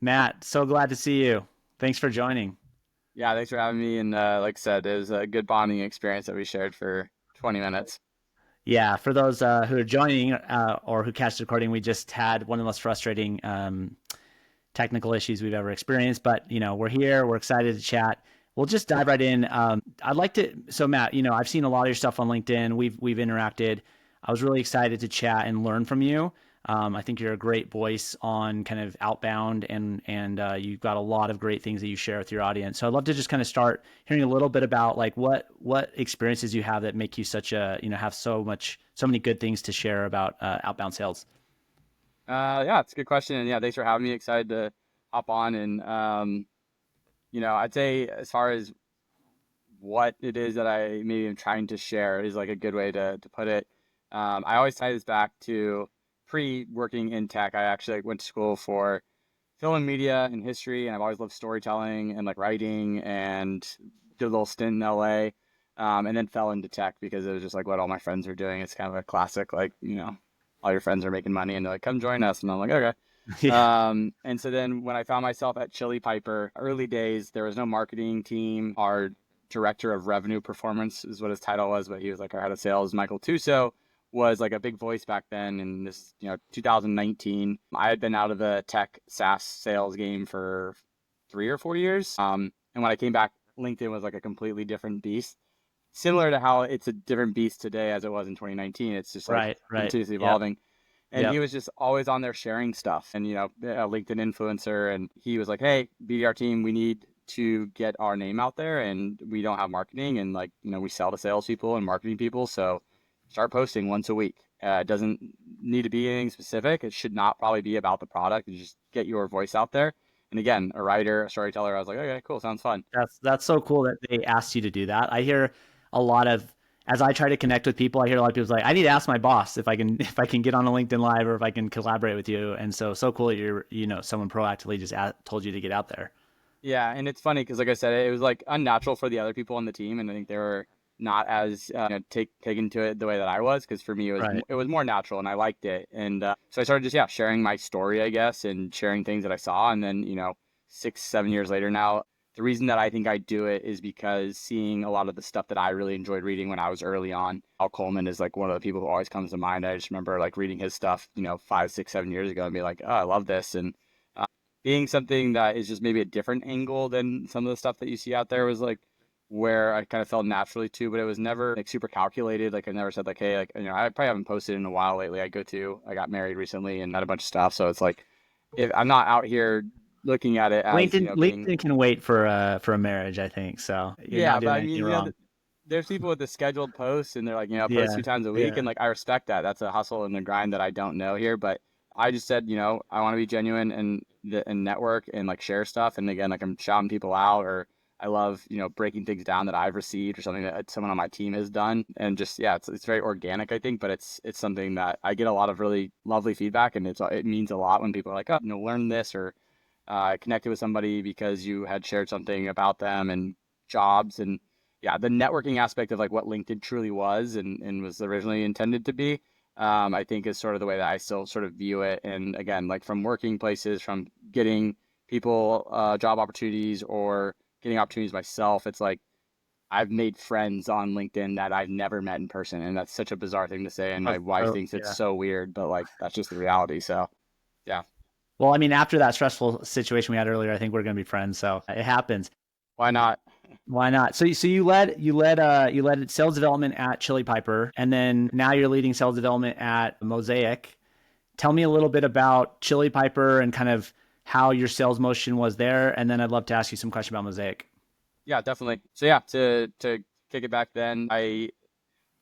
Matt, so glad to see you. Thanks for joining. Yeah, thanks for having me. And like I said, it was a good bonding experience that we shared for 20 minutes. Yeah, for those who are joining or who catch the recording, we just had one of the most frustrating technical issues we've ever experienced. But we're here. We're excited to chat. We'll just dive right in. I'd like to. So Matt, I've seen a lot of your stuff on LinkedIn. We've interacted. I was really excited to chat and learn from you. I think you're a great voice on kind of outbound, and you've got a lot of great things that you share with your audience. So I'd love to just kind of start hearing a little bit about like what experiences you have that make you such a have so many good things to share about outbound sales. Yeah, it's a good question. And yeah, thanks for having me. Excited to hop on. And, I'd say as far as what it is that I maybe am trying to share is like a good way to put it. I always tie this back to pre-working in tech. I actually went to school for film and media and history, and I've always loved storytelling and like writing and did a little stint in LA, and then fell into tech because it was just like what all my friends were doing. It's kind of a classic, like, all your friends are making money and they're like, come join us. And I'm like, okay. Yeah. And so then when I found myself at Chili Piper, early days, there was no marketing team. Our director of revenue performance is what his title was, but he was like our head of sales. Michael Tuso was like a big voice back then in this, 2019. I had been out of the tech SaaS sales game for 3 or 4 years. And when I came back, LinkedIn was like a completely different beast. Similar to how it's a different beast today as it was in 2019. It's just like Right. Right. continuously Yep. evolving. And he Yep. was just always on there sharing stuff and, a LinkedIn influencer. And he was like, hey, BDR team, we need to get our name out there and we don't have marketing. And like, we sell to salespeople and marketing people. So start posting once a week. It doesn't need to be anything specific. It should not probably be about the product. You just get your voice out there. And again, a writer, a storyteller, I was like, okay, cool. Sounds fun. That's so cool that they asked you to do that. I hear a lot of as I try to connect with people, I hear a lot of people like, I need to ask my boss if I can get on a LinkedIn Live or if I can collaborate with you. And so cool that you're someone proactively just told you to get out there. Yeah, and it's funny because, like I said, it was like unnatural for the other people on the team, and I think they were not as taken to it the way that I was. Because for me, Right. it was more natural, and I liked it, and so I started just sharing my story, I guess, and sharing things that I saw, and then 6 7 years later now, the reason that I think I do it is because seeing a lot of the stuff that I really enjoyed reading when I was early on. Al Coleman is like one of the people who always comes to mind. I just remember like reading his stuff, 5 6 7 years ago, and be like, oh, I love this, and being something that is just maybe a different angle than some of the stuff that you see out there was like where I kind of felt naturally to, but it was never like super calculated. Like I never said like, hey, like, I probably haven't posted in a while lately. I got married recently and had a bunch of stuff. So it's like, if I'm not out here looking at it as, being, LinkedIn can wait for a marriage, I think. So you're yeah, not but doing I anything mean, wrong. there's people with the scheduled posts and they're like, post Yeah. 2 times a week. Yeah. And like, I respect that. That's a hustle and a grind that I don't know here. But I just said, I want to be genuine and network and like share stuff. And again, like I'm shouting people out or I love, breaking things down that I've received or something that someone on my team has done. And just, yeah, it's very organic, I think, but it's something that I get a lot of really lovely feedback and it means a lot when people are like, oh, learn this or I connected with somebody because you had shared something about them and jobs and yeah, the networking aspect of like what LinkedIn truly was and was originally intended to be, I think is sort of the way that I still sort of view it. And again, like from working places, from getting people job opportunities or getting opportunities myself, it's like I've made friends on LinkedIn that I've never met in person, and that's such a bizarre thing to say. And my wife So thinks it's yeah. so weird, but like that's just the reality. So yeah, Well, I mean, after that stressful situation we had earlier, I think we're gonna be friends. So it happens. why not? Why not? So you led sales development at Chili Piper, and then now you're leading sales development at Mosaic. Tell me a little bit about Chili Piper and kind of how your sales motion was there, and then I'd love to ask you some question about Mosaic. Yeah, definitely. So yeah, to kick it back then, I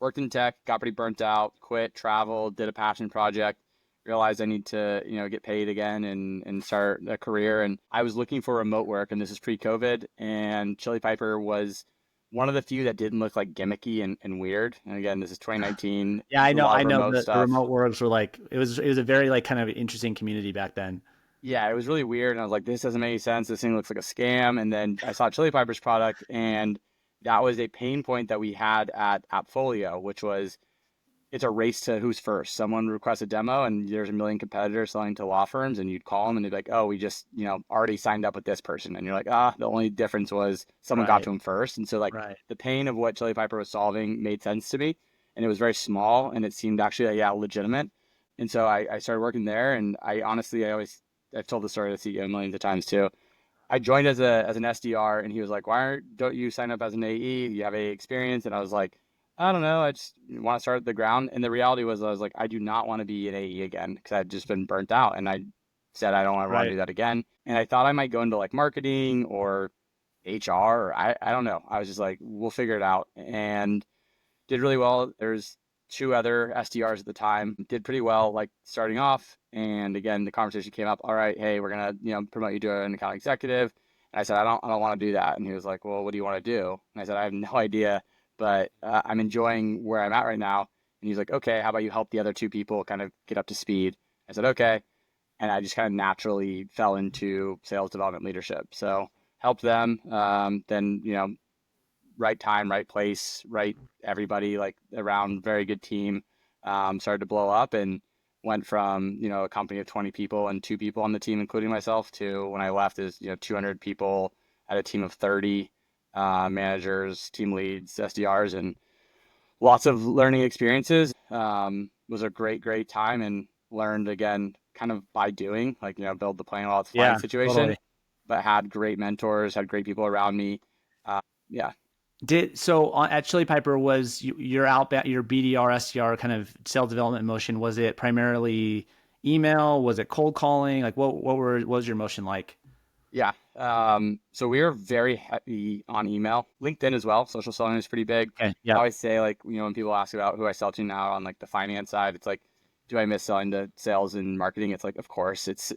worked in tech, got pretty burnt out, quit, traveled, did a passion project, realized I need to, get paid again and start a career. And I was looking for remote work, and this is pre-COVID, and Chili Piper was one of the few that didn't look like gimmicky and weird. And again, this is 2019, Yeah, a lot I of know remote the stuff. remote works were like it was a very like kind of interesting community back then. Yeah, it was really weird. And I was like, this doesn't make any sense. This thing looks like a scam. And then I saw Chili Piper's product, and that was a pain point that we had at Appfolio, which was it's a race to who's first. Someone requests a demo and there's a million competitors selling to law firms, and you'd call them and they'd be like, oh, we just, already signed up with this person. And you're like, the only difference was someone got Right. to him first. And so like Right. the pain of what Chili Piper was solving made sense to me. And it was very small and it seemed actually, yeah, legitimate. And so I started working there. And I honestly, I've told the story to the CEO millions of times too. I joined as an SDR, and he was like, "Why don't you sign up as an AE? You have AE experience." And I was like, "I don't know. I just want to start at the ground." And the reality was, I was like, "I do not want to be an AE again because I'd just been burnt out." And I said, "I don't ever want to Right. do that again." And I thought I might go into like marketing or HR, or I don't know. I was just like, "We'll figure it out." And did really well. There's two other SDRs at the time, did pretty well, like starting off. And again, the conversation came up. All right, hey, we're gonna promote you to an account executive. And I said, I don't want to do that. And he was like, well, what do you want to do? And I said, I have no idea, but I'm enjoying where I'm at right now. And he's like, okay, how about you help the other two people kind of get up to speed? I said, okay. And I just kind of naturally fell into sales development leadership. So helped them. Then right time, right place, right everybody like around, very good team. Started to blow up and went from, a company of 20 people and two people on the team, including myself, to when I left is, 200 people at a team of 30 managers, team leads, SDRs, and lots of learning experiences. Was a great time and learned again kind of by doing, like, build the plane while it's flying Yeah, situation, totally. but had great mentors, had great people around me. Yeah. At Chili Piper, was your outbound, your BDR, SDR kind of sales development motion? Was it primarily email? Was it cold calling? Like what was your motion like? Yeah. So we are very heavy on email, LinkedIn as well. Social selling is pretty big. Okay. I Yep. always say, like, when people ask about who I sell to now on like the finance side, it's like, do I miss selling to sales and marketing? It's like, of course. It's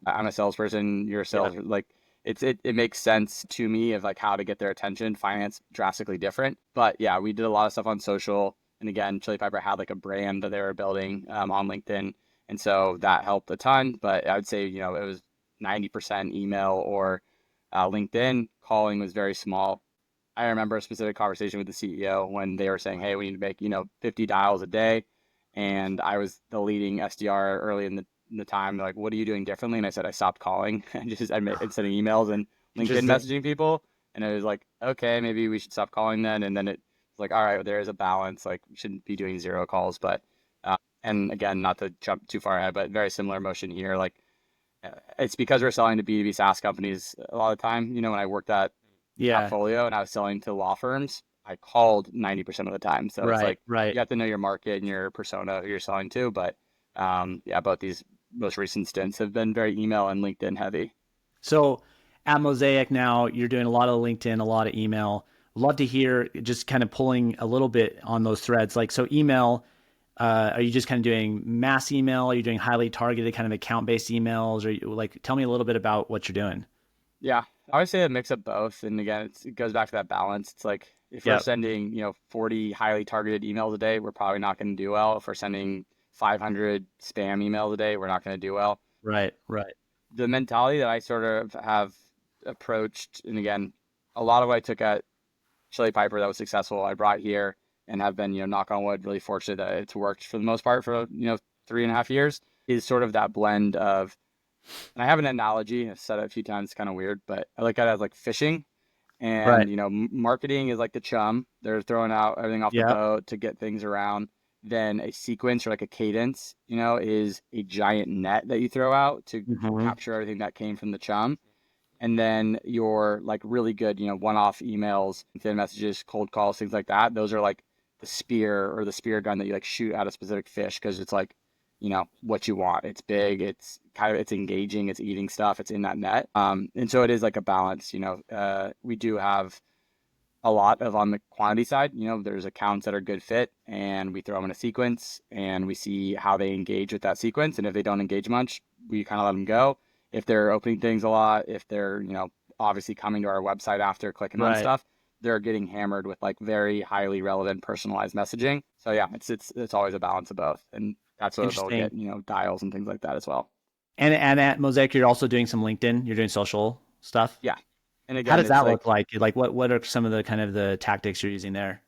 I'm a salesperson. You're a Yeah. sales, like it makes sense to me of like how to get their attention. Finance drastically different, but yeah, we did a lot of stuff on social. And again, Chili Piper had like a brand that they were building on LinkedIn, and so that helped a ton. But I would say, it was 90% email or LinkedIn. Calling was very small. I remember a specific conversation with the CEO when they were saying, "Hey, we need to make 50 dials a day," and I was the leading SDR early in the time. They're like, "What are you doing differently?" And I said, "I stopped calling and and sending emails and LinkedIn Interesting. messaging people." And it was like, "Okay, maybe we should stop calling then." And then it's like, "All right, well, there is a balance. Like, we shouldn't be doing zero calls." But and again, not to jump too far ahead, but very similar motion here. Like, it's because we're selling to B2B SaaS companies a lot of the time. When I worked at Yeah. Appfolio and I was selling to law firms, I called 90% of the time. So it's Right. like Right. you have to know your market and your persona who you're selling to. But yeah, both these most recent stints have been very email and LinkedIn heavy. So at Mosaic now, you're doing a lot of LinkedIn, a lot of email. Love to hear just kind of pulling a little bit on those threads. Like, so email, are you just kind of doing mass email? Are you doing highly targeted kind of account based emails? Or like, tell me a little bit about what you're doing. Yeah, I would say a mix of both. And again, it goes back to that balance. It's like if we're Yep. sending, 40 highly targeted emails a day, we're probably not going to do well. If we're sending 500 spam emails a day, we're not going to do well. Right. Right. The mentality that I sort of have approached, and again, a lot of what I took at Chili Piper that was successful, I brought here and have been, knock on wood, really fortunate that it's worked for the most part for, 3.5 years, is sort of that blend of, and I have an analogy, I've said it a few times, it's kind of weird, but I look at it as like fishing. Right. And, marketing is like the chum. They're throwing out everything off the Yep. boat to get things around. Then a sequence or like a cadence, is a giant net that you throw out to Hmm. capture everything that came from the chum. And then your like really good, one-off emails, thin messages, cold calls, things like that. Those are like the spear or the spear gun that you like shoot at a specific fish because it's like, what you want. It's big, it's kind of it's engaging, it's eating stuff, it's in that net. And so it is like a balance. We do have a lot of on the quantity side. There's accounts that are good fit, and we throw them in a sequence, and we see how they engage with that sequence. And if they don't engage much, we kind of let them go. If they're opening things a lot, if they're obviously coming to our website after clicking on Right. stuff, they're getting hammered with like very highly relevant personalized messaging. So yeah, it's always a balance of both, and that's what they'll Interesting. get dials and things like that as well. And at Mosaic, you're also doing some LinkedIn. You're doing social stuff. Yeah, and How again, does it's that look like like? Like what are some of the kind of the tactics you're using there?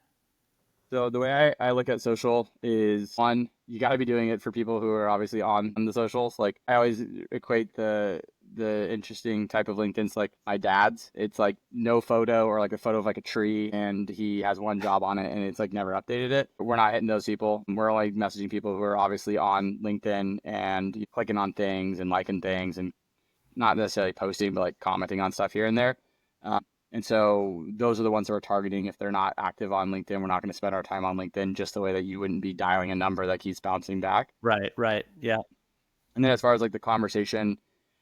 So the way I look at social is, one, you got to be doing it for people who are obviously on the socials. Like I always equate the interesting type of LinkedIn's like my dad's. It's like no photo or like a photo of like a tree and he has one job on it and it's like never updated it. We're not hitting those people. We're only messaging people who are obviously on LinkedIn and clicking on things and liking things and not necessarily posting, but like commenting on stuff here and there. And so those are the ones that we're targeting. If they're not active on LinkedIn, we're not going to spend our time on LinkedIn just the way that you wouldn't be dialing a number that keeps bouncing back. Right, right. Yeah. And then as far as like the conversation,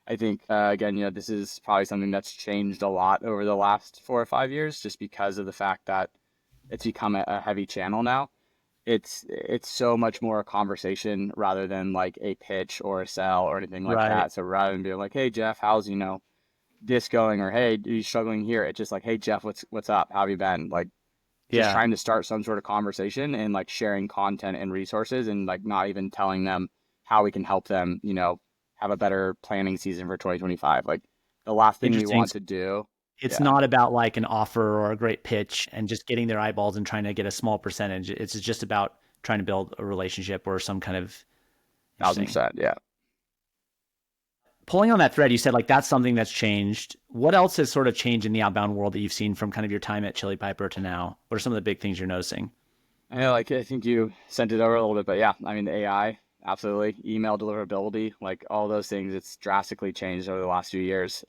I think, again, this is probably something that's changed a lot over the last 4 or 5 years, just because of the fact that it's become a heavy channel now. It's so much more a conversation rather than like a pitch or a sell or anything like Right. that. So rather than being like, hey Jeff, how's this going, or hey, are you struggling here? It's just like, hey Jeff, what's up? How have you been? Like just Yeah. trying to start some sort of conversation and like sharing content and resources and like not even telling them how we can help them, have a better planning season for 2025. Like the last thing we Interesting. want to do. It's Yeah, not about like an offer or a great pitch and just getting their eyeballs and trying to get a small percentage. It's just about trying to build a relationship or some kind of thousand interesting. percent. Yeah. Pulling on that thread, you said like that's something that's changed. What else has sort of changed in the outbound world that you've seen from kind of your time at Chili Piper to now? What are some of the big things you're noticing? I know, like I think you sent it over a little bit, but yeah, I mean the AI, absolutely, email deliverability, like all those things, it's drastically changed over the last few years.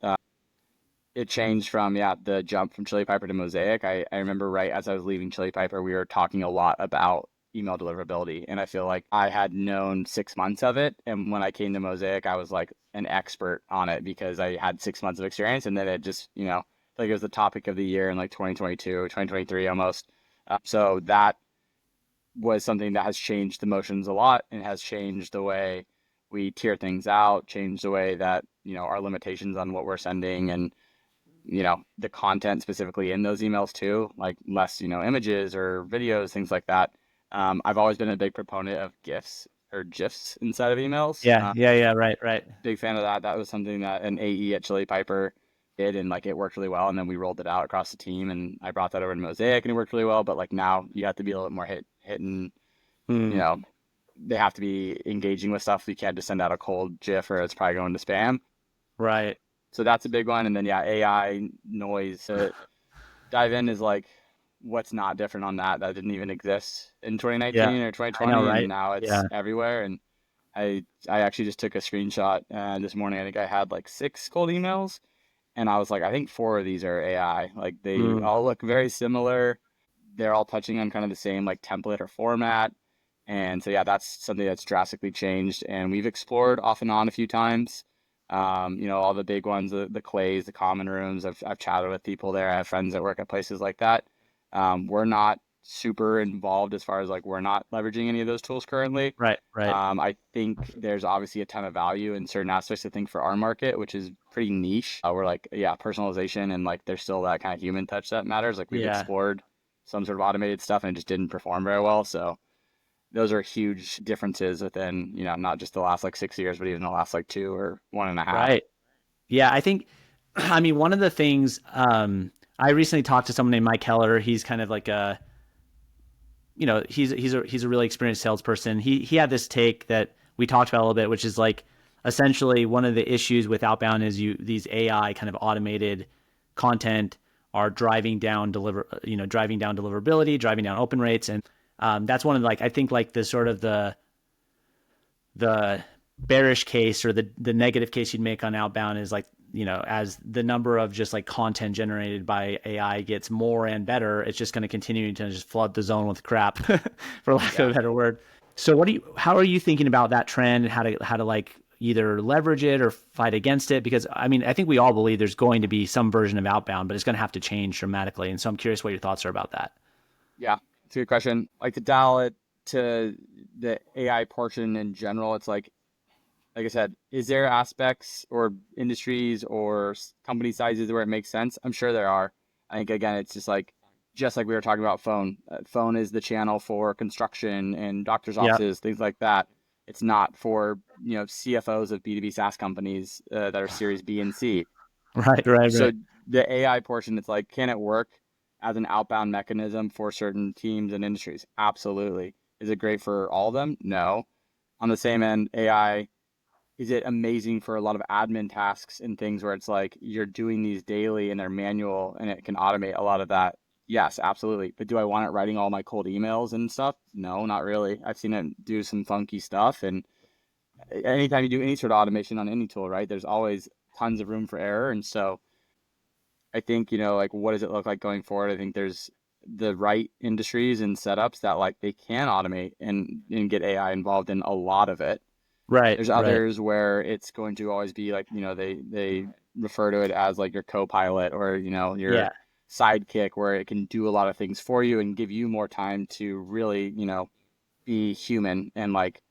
It changed from the jump from Chili Piper to Mosaic. I remember right as I was leaving Chili Piper, we were talking a lot about email deliverability, and I feel like I had known 6 months of it, and when I came to Mosaic, I was like an expert on it because I had 6 months of experience, and then it just like it was the topic of the year in like 2022, 2023 almost. So that was something that has changed the motions a lot and has changed the way we tier things out, changed the way that our limitations on what we're sending and the content specifically in those emails too, like less, images or videos, things like that. I've always been a big proponent of GIFs or GIFs inside of emails. Yeah, yeah, yeah, right, right. Big fan of that. That was something that an AE at Chili Piper did, and like it worked really well. And then we rolled it out across the team, and I brought that over to Mosaic, and it worked really well. But like now, you have to be a little bit more hitting. You Hmm. know, they have to be engaging with stuff. You can't just send out a cold GIF, or it's probably going to spam. Right. So that's a big one. And then AI noise. Dive in is like what's not different on that didn't even exist in Yeah, 2019 or I know, 2020, and right? now Yeah. it's everywhere. And I actually just took a screenshot this morning. I think I had like 6 cold emails, and I was like, I think 4 of these are AI. Like they Hmm. all look very similar. They're all touching on kind of the same like template or format. And so yeah, that's something that's drastically changed, and we've explored off and on a few times. All the big ones, the clays, the common rooms. I've chatted with people there. I have friends that work at places like that. We're not super involved as far as like we're not leveraging any of those tools currently. Right, right. I think there's obviously a ton of value in certain aspects. I think for our market, which is pretty niche, we're like personalization and like there's still that kind of human touch that matters. Like we've Yeah. explored some sort of automated stuff and it just didn't perform very well. So those are huge differences within, not just the last like 6 years, but even the last like 2 or 1.5. Right. Yeah, I think, I mean, one of the things, I recently talked to someone named Mike Keller. He's kind of like a, he's a really experienced salesperson. He had this take that we talked about a little bit, which is like essentially one of the issues with outbound is these AI kind of automated content are driving down deliverability, driving down open rates, and that's one of like I think like the sort of the bearish case or the negative case you'd make on outbound is like as the number of just like content generated by AI gets more and better, it's just going to continue to just flood the zone with crap, for lack of Yeah. a better word. So how are you thinking about that trend and how to like either leverage it or fight against it? Because I mean, I think we all believe there's going to be some version of outbound, but it's going to have to change dramatically. And so I'm curious what your thoughts are about that. Yeah. It's a good question. Like to dial it to the AI portion in general, it's like I said, is there aspects or industries or company sizes where it makes sense? I'm sure there are. I think again, it's just like we were talking about phone. Phone is the channel for construction and doctors' Yeah. offices, things like that. It's not for CFOs of B2B SaaS companies that are Series B and C. Right. Right. So Right. the AI portion, it's like, can it work? as an outbound mechanism for certain teams and industries? Absolutely. Is it great for all of them? No. On the same end, AI, is it amazing for a lot of admin tasks and things where it's like you're doing these daily and they're manual and it can automate a lot of that? Yes, absolutely. But do I want it writing all my cold emails and stuff? No, not really. I've seen it do some funky stuff. And anytime you do any sort of automation on any tool, right, there's always tons of room for error. And so I think, like what does it look like going forward? I think there's the right industries and setups that like they can automate and get AI involved in a lot of it. Right, There's right. others where it's going to always be like, they refer to it as like your co-pilot or, your Yeah. sidekick where it can do a lot of things for you and give you more time to really, be human and like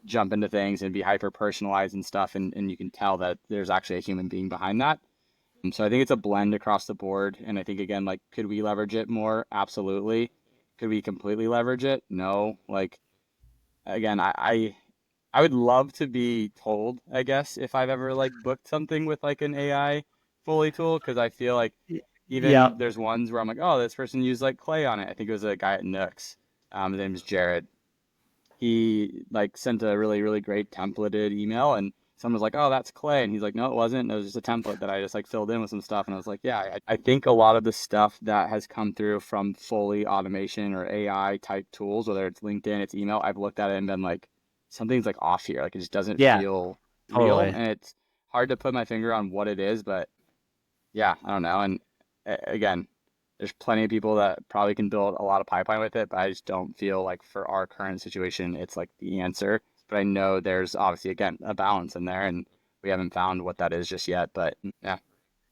jump into things and be hyper personalized and stuff. And you can tell that there's actually a human being behind that. So I think it's a blend across the board. And I think, again, like, could we leverage it more? Absolutely. Could we completely leverage it? No. Like, again, I would love to be told, I guess, if I've ever like booked something with like an AI fully tool, because I feel like Yeah. even there's ones where I'm like, oh, this person used like clay on it. I think it was a guy at Nooks. His name is Jared. He like sent a really, really great templated email, and someone was like, oh, that's clay. And he's like, no, it wasn't. It was just a template that I just like filled in with some stuff. And I was like, yeah, I think a lot of the stuff that has come through from fully automation or AI type tools, whether it's LinkedIn, it's email, I've looked at it and been like, something's like off here. Like it just doesn't Yeah, feel real. totally. And it's hard to put my finger on what it is, but yeah, I don't know. And again, there's plenty of people that probably can build a lot of pipeline with it, but I just don't feel like for our current situation, it's like the answer. But I know there's obviously, again, a balance in there, and we haven't found what that is just yet. But yeah,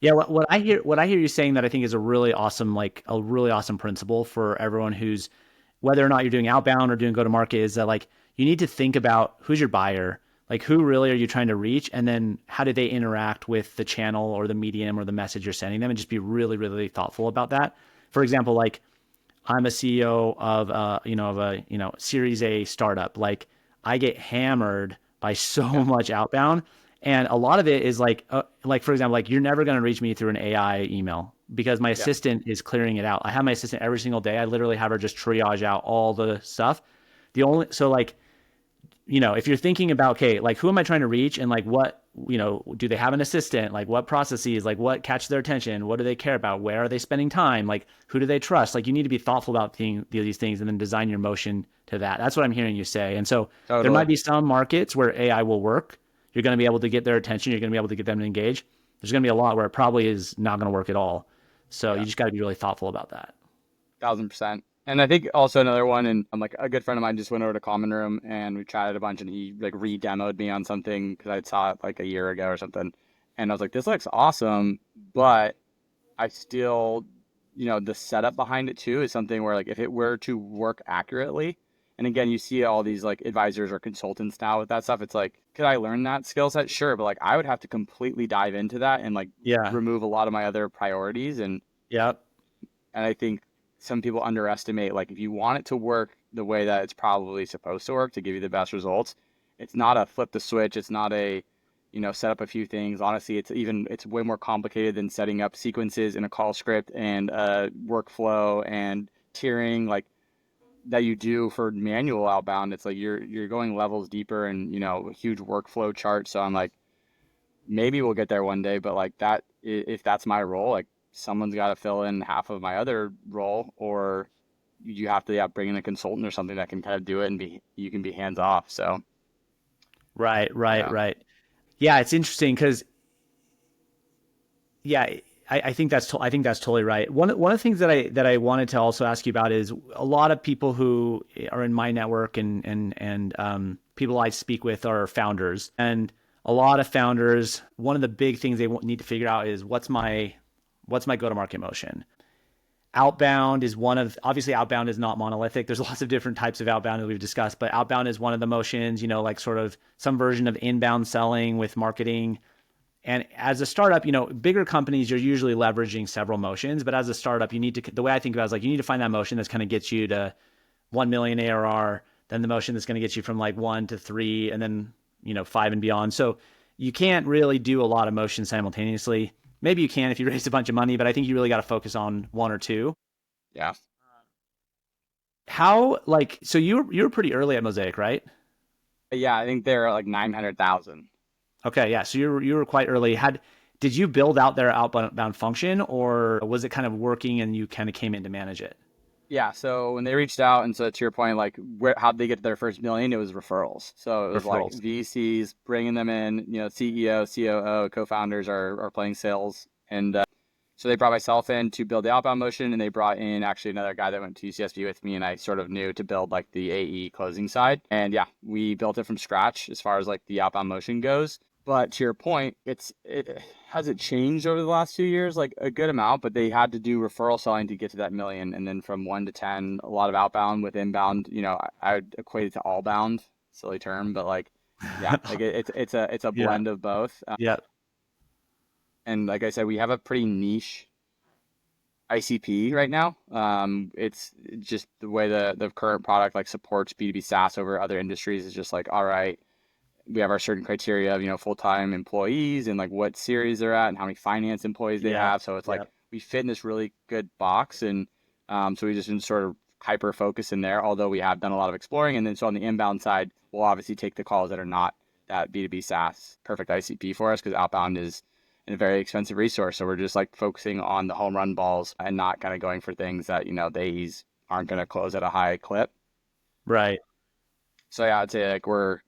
Yeah, what I hear you saying that I think is a really awesome, like a really awesome principle for everyone who's, whether or not you're doing outbound or doing go to market, is that like you need to think about who's your buyer, like who really are you trying to reach, and then how do they interact with the channel or the medium or the message you're sending them, and just be really, really thoughtful about that. For example, like I'm a CEO of a Series A startup. Like I get hammered by so yeah, much outbound, and a lot of it is like for example, like you're never going to reach me through an AI email because my yeah, assistant is clearing it out. I have my assistant every single day. I literally have her just triage out all the stuff. The only so like if you're thinking about, okay, like who am I trying to reach and like what, do they have an assistant? Like what processes, like what catch their attention? What do they care about? Where are they spending time? Like who do they trust? Like you need to be thoughtful about these things and then design your motion to that. That's what I'm hearing you say. And so there might totally. be some markets where AI will work. You're going to be able to get their attention. You're going to be able to get them to engage. There's going to be a lot where it probably is not going to work at all. So you Yeah. just got to be really thoughtful about that. 1000%. And I think also another one, and I'm like a good friend of mine just went over to Common Room and we chatted a bunch, and he like re-demoed me on something because I saw it like a year ago or something, and I was like, this looks awesome, but I still, the setup behind it too is something where like if it were to work accurately, and again, you see all these like advisors or consultants now with that stuff, it's like, could I learn that skill set? Sure, but like I would have to completely dive into that and like Yeah. remove a lot of my other priorities, Yep. and I think some people underestimate, like, if you want it to work the way that it's probably supposed to work to give you the best results, it's not a flip the switch. It's not a, set up a few things. Honestly, it's way more complicated than setting up sequences in a call script and workflow and tiering like that you do for manual outbound. It's like you're going levels deeper and, a huge workflow chart. So I'm like, maybe we'll get there one day, but like that, if that's my role, like someone's got to fill in half of my other role, or you have to, yeah, bring in a consultant or something that can kind of do it and you can be hands off. So Right. Right. yeah, Right. Yeah. It's interesting because yeah, I think I think that's totally right. One of the things that I wanted to also ask you about is a lot of people who are in my network and people I speak with are founders, and a lot of founders. One of the big things they need to figure out is what's my go to market motion. Outbound is one of, obviously outbound is not monolithic. There's lots of different types of outbound that we've discussed, but outbound is one of the motions. Like sort of some version of inbound selling with marketing. And as a startup, bigger companies, you're usually leveraging several motions. But as a startup, the way I think about it is like, you need to find that motion that's kind of gets you to 1 million ARR, then the motion that's going to get you from like 1 to 3, and then, 5 and beyond. So you can't really do a lot of motions simultaneously. Maybe you can if you raise a bunch of money, but I think you really got to focus on one or two. Yeah. How like so you were pretty early at Mosaic, right? Yeah, I think they're like 900,000. Okay, yeah. So you were quite early. Did you build out their outbound function, or was it kind of working and you kind of came in to manage it? Yeah, so when they reached out, and so to your point, like how'd they get to their first million? It was referrals. So it was like Referrals. VCs bringing them in. CEO, COO, co-founders are playing sales, and so they brought myself in to build the outbound motion, and they brought in actually another guy that went to UCSB with me, and I sort of knew to build like the AE closing side. And yeah, we built it from scratch as far as like the outbound motion goes. But to your point, it has it changed over the last 2 years, like a good amount, but they had to do referral selling to get to that million. And then from 1 to 10, a lot of outbound with inbound, I would equate it to all bound, silly term, but like, yeah, like it's a Yeah. blend of both. Yeah. And like I said, we have a pretty niche ICP right now. It's just the way the current product like supports B2B SaaS over other industries is just like, all right, we have our certain criteria of, full-time employees and like what series they're at and how many finance employees they Yeah. have. So it's like Yeah. we fit in this really good box. And so we just been sort of hyper focused in there, although we have done a lot of exploring. And then so on the inbound side, we'll obviously take the calls that are not that B2B SaaS perfect ICP for us because outbound is a very expensive resource. So we're just like focusing on the home run balls and not kind of going for things that, they aren't going to close at a high clip. Right. So yeah, I'd say like we're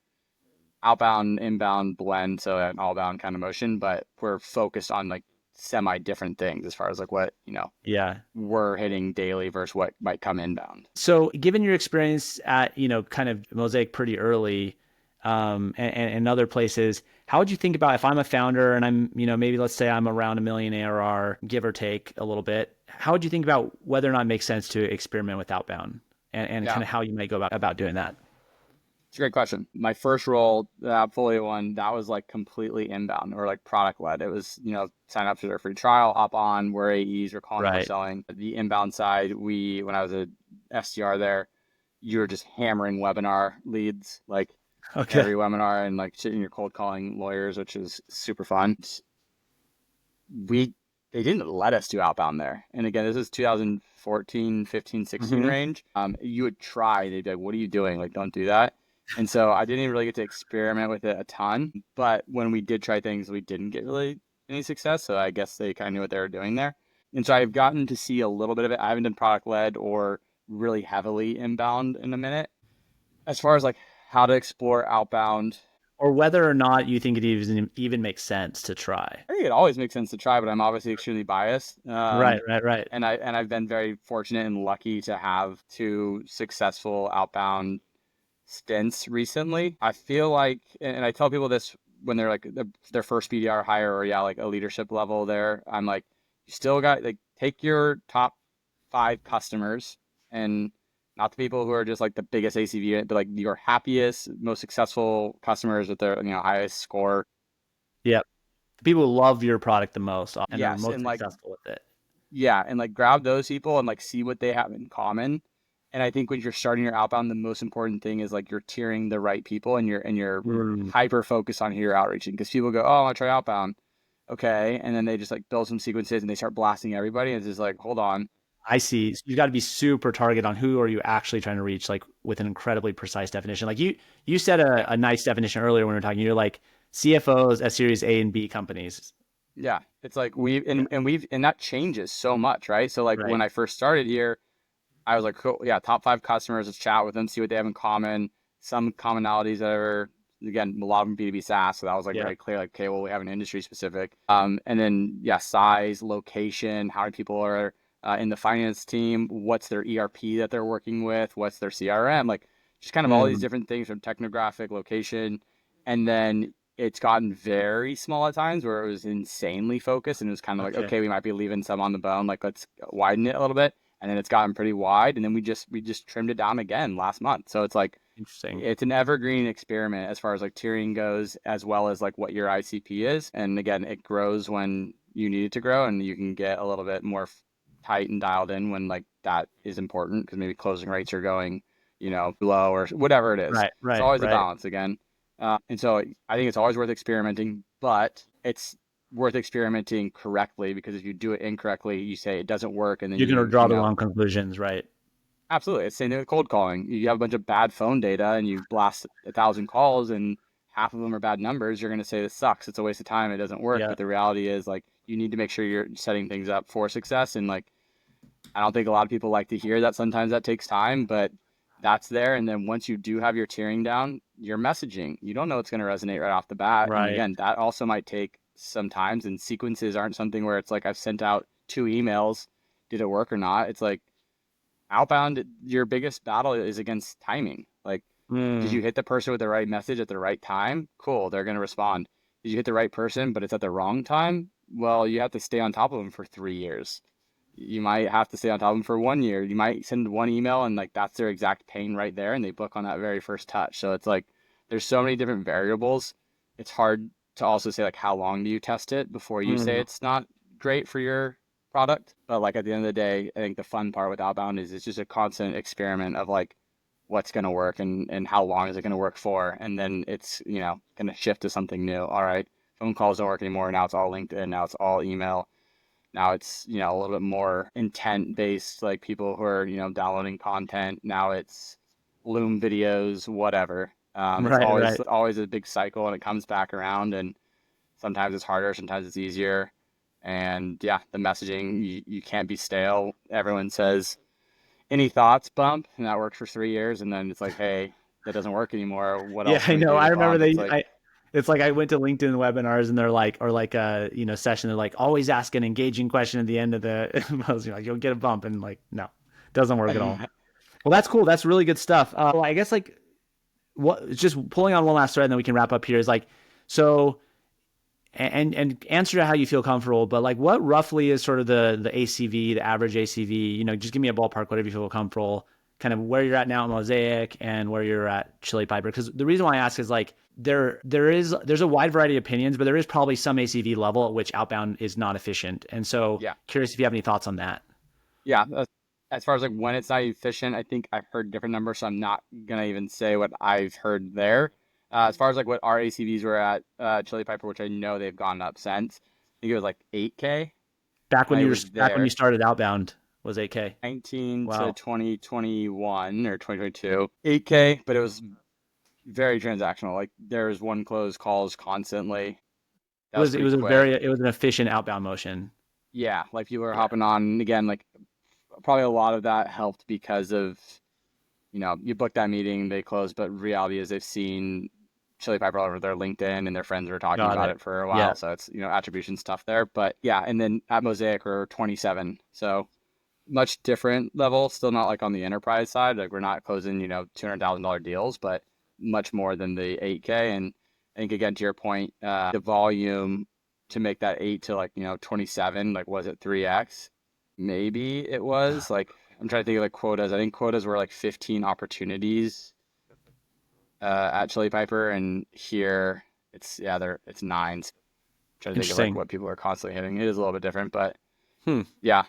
outbound, inbound blend, so an all bound kind of motion, but we're focused on like semi different things as far as like what, Yeah. we're hitting daily versus what might come inbound. So, given your experience at, kind of Mosaic pretty early, and other places, how would you think about if I'm a founder and I'm, maybe let's say I'm around a million ARR, give or take a little bit. How would you think about whether or not it makes sense to experiment with outbound and Yeah, kind of how you might go about doing that? it's a great question. My first role, the Appfolio one, that was like completely inbound or like product led. It was, sign up for their free trial, hop on, we're AEs, we're calling, we're Right. selling. The inbound side, when I was a SDR there, you were just hammering webinar leads, like Okay. every webinar and like sitting your cold calling lawyers, which is super fun. We They didn't let us do outbound there. And again, this is 2014, 15, 16 Hmm. range. You would try, they'd be like, "What are you doing? Like, don't do that." And so I didn't even really get to experiment with it a ton. But when we did try things, we didn't get really any success. So I guess they kind of knew what they were doing there. And so I've gotten to see a little bit of it. I haven't done product led or really heavily inbound in a minute. As far as like how to explore outbound, Or whether or not you think it even makes sense to try. I think it always makes sense to try, but I'm obviously extremely biased. Right. Right. Right. And I've been very fortunate and lucky to have two successful outbound stints recently. I feel like, and I tell people this when they're like their first BDR hire or yeah, like a leadership level there, I'm like, you still got like take your top 5 customers and not the people who are just like the biggest ACV, but like your happiest, most successful customers with their highest score. Yeah. The people who love your product the most and are Yes, most and like successful with it. yeah, and like grab those people and like see what they have in common. And I think when you're starting your outbound, the most important thing is like you're tiering the right people and you're Mm. hyper focused on who you're outreaching because people go, oh, I want to try outbound, okay, and then they just like build some sequences and they start blasting everybody. And it's just like, hold on, I see. So you got to be super target on who are you actually trying to reach, like with an incredibly precise definition. Like you said yeah, a nice definition earlier when we were talking. You're like CFOs at Series A and B companies. yeah. It's like Yeah. and that changes so much, right? So like when Right. I first started here, I was like, cool, yeah, top 5 customers, let's chat with them, see what they have in common. Some commonalities that are, again, a lot of them B2B SaaS. So that was like Yeah. very clear, like, okay, well, we have an industry specific. And then, yeah, size, location, how many people are in the finance team, what's their ERP that they're working with, what's their CRM, like just kind of all these Mm. different things from technographic, location. And then it's gotten very small at times where it was insanely focused and it was kind of like, Okay. okay, we might be leaving some on the bone, like let's widen it a little bit and then it's gotten pretty wide and then we just trimmed it down again last month. So it's like Interesting. it's an evergreen experiment as far as like tiering goes as well as like what your ICP is. And again, it grows when you need it to grow and you can get a little bit more tight and dialed in when like that is important because maybe closing rates are going, low or whatever it is. Right. It's Right. always a Right. balance again. And so I think it's always worth experimenting, but it's worth experimenting correctly, because if you do it incorrectly, you say it doesn't work, and then You're going to you draw the know, wrong conclusions, right? absolutely. It's the same thing with cold calling. You have a bunch of bad phone data and you blast 1,000 calls and half of them are bad numbers. You're going to say this sucks. It's a waste of time. It doesn't work. Yeah. But the reality is, like, you need to make sure you're setting things up for success. And like, I don't think a lot of people like to hear that sometimes that takes time, but that's there. And then once you do have your tiering down, your messaging, you don't know what's going to resonate right off the bat. And Right. again, that also might take some times, and sequences aren't something where it's like I've sent out 2 emails. Did it work or not? It's like outbound, your biggest battle is against timing. Like, did Mm, you hit the person with the right message at the right time? Cool, they're going to respond. Did you hit the right person, but it's at the wrong time? Well, you have to stay on top of them for 3 years. You might have to stay on top of them for 1 year. You might send one email and like that's their exact pain right there, and they book on that very first touch. So it's like there's so many different variables. It's hard to also say like how long do you test it before you say mm, it's not great for your product. But like at the end of the day, I think the fun part with outbound is it's just a constant experiment of like what's going to work, and how long is it going to work for, and then it's going to shift to something new. All right, phone calls don't work anymore. Now it's all LinkedIn. Now it's all email. Now it's a little bit more intent based, like people who are downloading content. Now it's Loom videos, whatever. It's right, always right. always a big cycle, and it comes back around, and sometimes it's harder, sometimes it's easier. And yeah, the messaging, you can't be stale. Everyone says any thoughts bump, and that works for 3 years, and then it's like, hey, that doesn't work anymore. What Yeah, else I can we know. do I to remember bump? It's they like I it's like I went to LinkedIn webinars and they're like, or like a, session, they're like, always ask an engaging question at the end of the I was like, you'll get a bump, and like, no, doesn't work at all. Well, that's cool. That's really good stuff. Well, I guess like what just pulling on one last thread and then we can wrap up here is like, so and answer to how you feel comfortable, but like what roughly is sort of the ACV, the average ACV, just give me a ballpark, whatever you feel comfortable, kind of where you're at now at Mosaic and where you're at Chili Piper. Because the reason why I ask is like there's a wide variety of opinions, but there is probably some ACV level at which outbound is not efficient. And so yeah. curious if you have any thoughts on that. Yeah, as far as like when it's not efficient, I think I've heard different numbers, so I'm not gonna even say what I've heard there. As far as like what our ACVs were at Chili Piper, which I know they've gone up since, I think it was like 8K when I was Back when you there, started outbound was 8K. 19 to Wow. 2021 or 2022, 8K, but it was very transactional. Like there was one close calls constantly. That was It pretty was quick. it was an efficient outbound motion. Yeah, like people were Yeah. hopping on, and again, like probably a lot of that helped because of you book that meeting, they close, but reality is they've seen Chili Piper all over their LinkedIn and their friends were talking Got about it. it for a Yeah. while. So it's, attribution stuff there. But yeah, and then at Mosaic we're 27. So much different level, still not like on the enterprise side. Like we're not closing, $200,000 deals, but much more than the 8K. And I think again, to your point, the volume to make that 8 to like, 27, like was it 3X? Maybe it was like, I'm trying to think of like quotas. I think quotas were like 15 opportunities at Chili Piper, and here it's nines. Trying to think of like Interesting. what people are constantly hitting. It is a little bit different, but Hmm. yeah.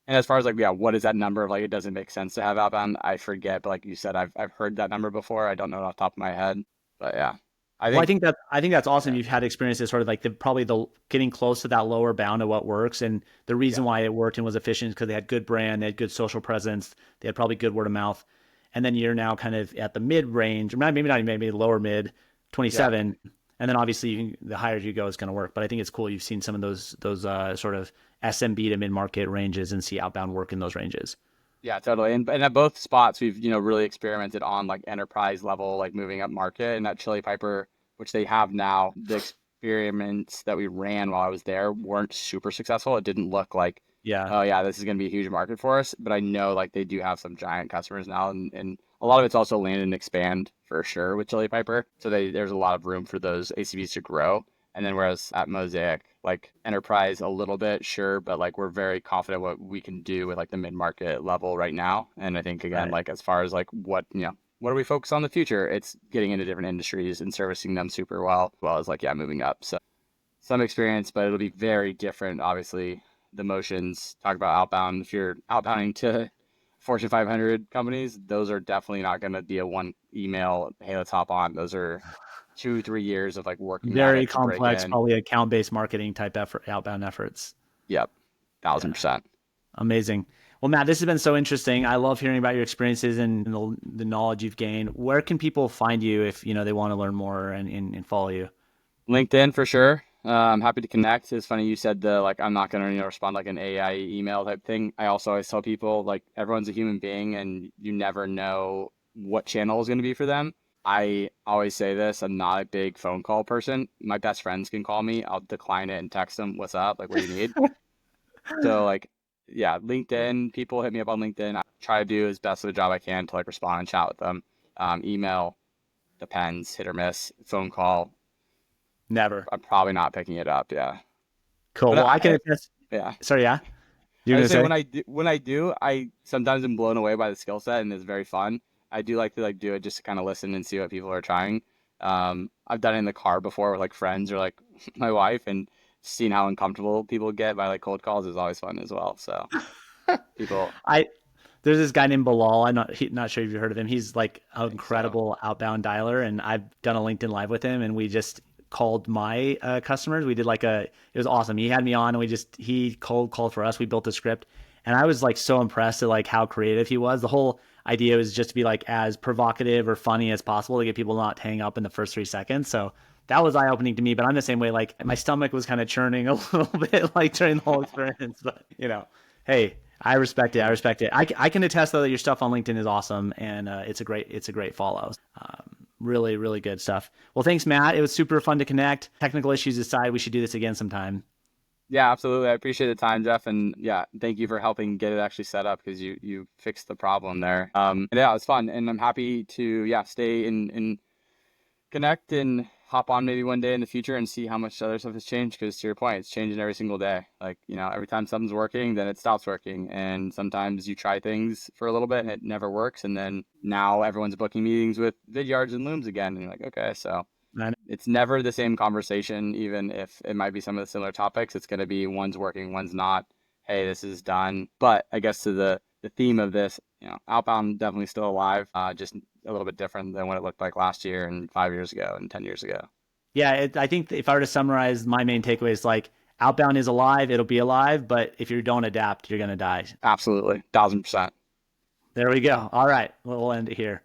And as far as like, yeah, what is that number of like it doesn't make sense to have outbound? I forget, but like you said, I've heard that number before. I don't know it off the top of my head. But yeah. I Well, think I think that's awesome. yeah, You've had experiences sort of like probably the getting close to that lower bound of what works, and the reason yeah, why it worked and was efficient is because they had good brand, they had good social presence, they had probably good word of mouth, and then you're now kind of at the mid range, or maybe not even maybe lower mid, yeah. 27, and then obviously the higher you go is going to work. But I think it's cool you've seen some of those sort of SMB to mid market ranges and see outbound work in those ranges. Yeah, totally. And at both spots, we've, really experimented on like enterprise level, like moving up market. And at Chili Piper, which they have now, the experiments that we ran while I was there weren't super successful. It didn't look like, Yeah, oh yeah, this is going to be a huge market for us. But I know like they do have some giant customers now, and a lot of it's also land and expand for sure with Chili Piper. So there's a lot of room for those ACVs to grow. And then whereas at Mosaic, like enterprise a little bit, sure, but like we're very confident what we can do with like the mid-market level right now. And I think again, right. like as far as like what do we focus on in the future? It's getting into different industries and servicing them super well, as well as like yeah, moving up. So some experience, but it'll be very different. Obviously, the motions talk about outbound. If you're outbounding to Fortune 500 companies, those are definitely not going to be a one email, hey, let's hop on. Those are 2-3 years of like working at Very it to break complex, in. probably account-based marketing type effort, outbound efforts. Yep, thousand Yeah. percent. Amazing. Well, Matt, this has been so interesting. I love hearing about your experiences and the knowledge you've gained. Where can people find you if they want to learn more and follow you? LinkedIn for sure. I'm happy to connect. It's funny you said the like I'm not gonna respond like an AI email type thing. I also always tell people like everyone's a human being and you never know what channel is gonna be for them. I always say this, I'm not a big phone call person. My best friends can call me. I'll decline it and text them, what's up? Like what do you need? So like yeah, LinkedIn, people hit me up on LinkedIn. I try to do as best of a job I can to like respond and chat with them. Email depends, hit or miss. Phone call, Never. I'm probably not picking it up. Yeah. Cool. But Well, I can attest. yeah, Sorry, yeah. You're I gonna would say say? when I do, I sometimes am blown away by the skill set and it's very fun. I do like to like do it just to kind of listen and see what people are trying. I've done it in the car before with like friends or like my wife and seeing how uncomfortable people get by like cold calls is always fun as well. So people, I There's this guy named Bilal. Not sure if you've heard of him. He's like I an think so. incredible outbound dialer, and I've done a LinkedIn live with him, and we just called my customers. We did it was awesome. He had me on, and he cold called for us. We built a script, and I was like so impressed at like how creative he was. The whole idea was just to be like as provocative or funny as possible to get people not to hang up in the first 3 seconds. So that was eye opening to me. But I'm the same way. Like my stomach was kind of churning a little bit like during the whole experience. But hey, I respect it. I respect it. I can attest though that your stuff on LinkedIn is awesome, and it's a great follow. Really, really good stuff. Well, thanks, Matt. It was super fun to connect. Technical issues aside, we should do this again sometime. Yeah, absolutely. I appreciate the time, Jeff, and yeah, thank you for helping get it actually set up because you fixed the problem there. Yeah, it was fun, and I'm happy to yeah stay in connect and hop on maybe one day in the future and see how much other stuff has changed. Because to your point, it's changing every single day. Like, every time something's working, then it stops working. And sometimes you try things for a little bit and it never works. And then now everyone's booking meetings with Vidyards and Looms again. And you're like, okay, so And it's never the same conversation, even if it might be some of the similar topics. It's going to be one's working, one's not. Hey, this is done. But I guess to the theme of this, Outbound definitely still alive, just a little bit different than what it looked like last year and 5 years ago and 10 years ago. yeah, I think if I were to summarize my main takeaway is like outbound is alive. It'll be alive, but if you don't adapt, you're gonna die. Absolutely, 1000%. There we go. All right, we'll end it here.